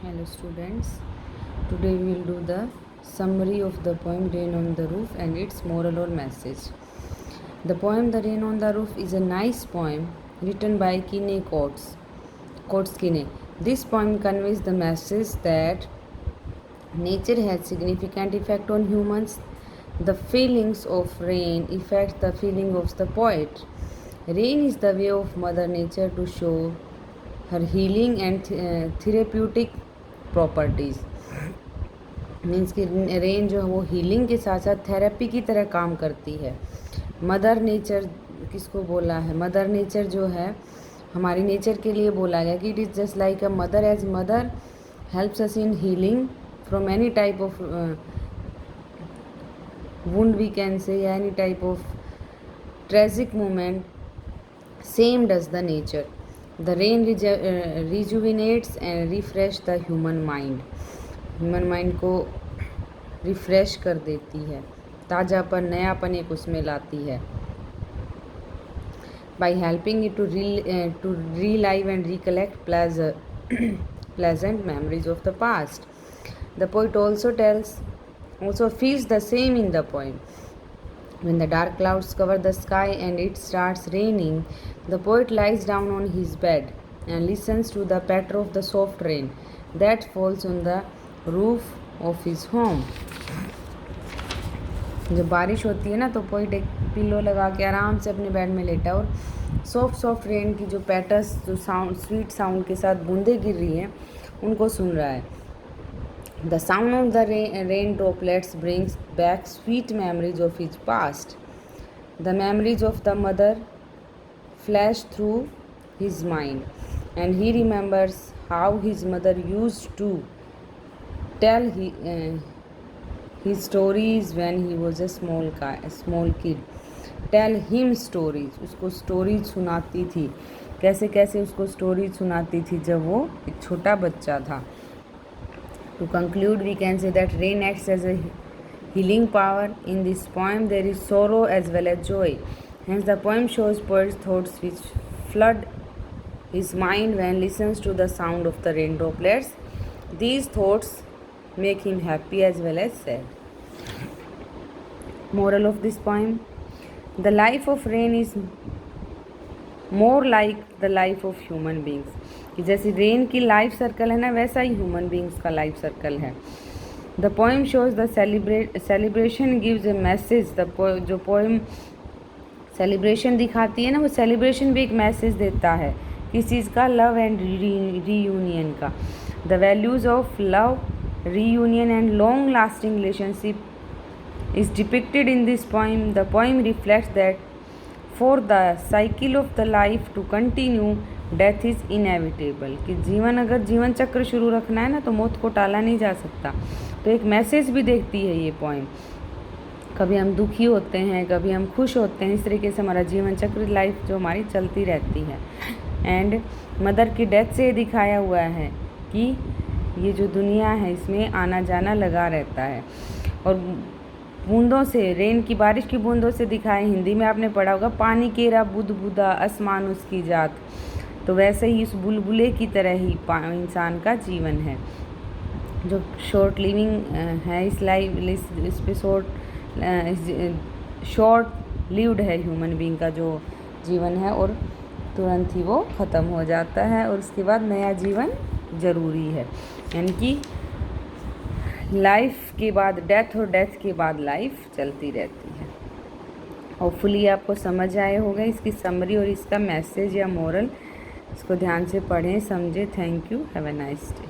Hello students, today we will do the summary of the poem Rain on the Roof and its moral or message. The poem The Rain on the Roof is a nice poem written by Kine Coates Kine. This poem conveys the message that nature has significant effect on humans. The feelings of rain affect the feeling of the poet. Rain is the way of Mother Nature to show her healing and therapeutic properties means कि rain जो है वो healing के साथ साथ therapy की तरह काम करती है। मदर नेचर किसको बोला है? मदर नेचर जो है हमारी नेचर के लिए बोला गया कि it is just like a mother, as mother helps us in healing from any type of wound we can say, या any type of tragic moment, same does the nature. The rain rejuvenates and refresh the human mind. Human mind को refresh कर देती है, ताज़ापन, नयापन एक उसमें लाती है. By helping it to relive and recollect pleasant memories of the past. The poet also feels the same in the poem. When the dark clouds cover the sky and it starts raining, the poet lies down on his bed and listens to the patter of the soft rain that falls on the roof of his home. जब बारिश होती है ना तो poet एक pillow लगा के आराम से अपने बेड में लेटा और सॉफ्ट रेन की जो पैटर्स, जो साउंड, स्वीट साउंड के साथ बूंदें गिर रही हैं उनको सुन रहा है. The sound of the rain droplets brings back sweet memories of his past. The memories of the mother flash through his mind, and he remembers how his mother used to tell his stories when he was a small kid. Tell him stories. उसको stories सुनाती थी. कैसे कैसे उसको stories सुनाती थी जब वो एक छोटा बच्चा था. To conclude, we can say that rain acts as a healing power. In this poem, there is sorrow as well as joy. Hence, the poem shows poet's thoughts which flood his mind when listens to the sound of the rain droplets. These thoughts make him happy as well as sad. Moral of this poem: the life of rain is more like the life of human beings. कि जैसे rain की life circle है ना, वैसा ही human beings का life circle है. The poem shows the celebration gives A message. जो poem celebration दिखाती है ना, वो सेलिब्रेशन भी एक मैसेज देता है किस चीज़ का? लव एंड रीयूनियन का. The values of love, reunion and long lasting relationship is depicted in this poem. The poem reflects that for the cycle of the life to continue, death is inevitable. कि अगर जीवन चक्र शुरू रखना है ना तो मौत को टाला नहीं जा सकता. तो एक मैसेज भी देती है ये पोएम. कभी हम दुखी होते हैं, कभी हम खुश होते हैं. इस तरीके से हमारा जीवन चक्र, लाइफ जो हमारी चलती रहती है. एंड मदर की डेथ से दिखाया हुआ है कि ये जो दुनिया है इसमें आना जाना लगा रहता है. और बूंदों से, रेन की, बारिश की बूंदों से दिखाए, हिंदी में आपने पढ़ा होगा, पानी केरा बुदबुदा आसमान उसकी जात. तो वैसे ही इस बुलबुले की तरह ही इंसान का जीवन है जो शॉर्ट लिविंग है. इस पे शॉर्ट लिव्ड है ह्यूमन बीइंग का जो जीवन है, और तुरंत ही वो ख़त्म हो जाता है और उसके बाद नया जीवन ज़रूरी है. यानी कि लाइफ के बाद डेथ और डेथ के बाद लाइफ चलती रहती है. होपफुली आपको समझ आए होगा इसकी समरी और इसका मैसेज या मोरल. इसको ध्यान से पढ़ें, समझें. Thank you. Have a nice day.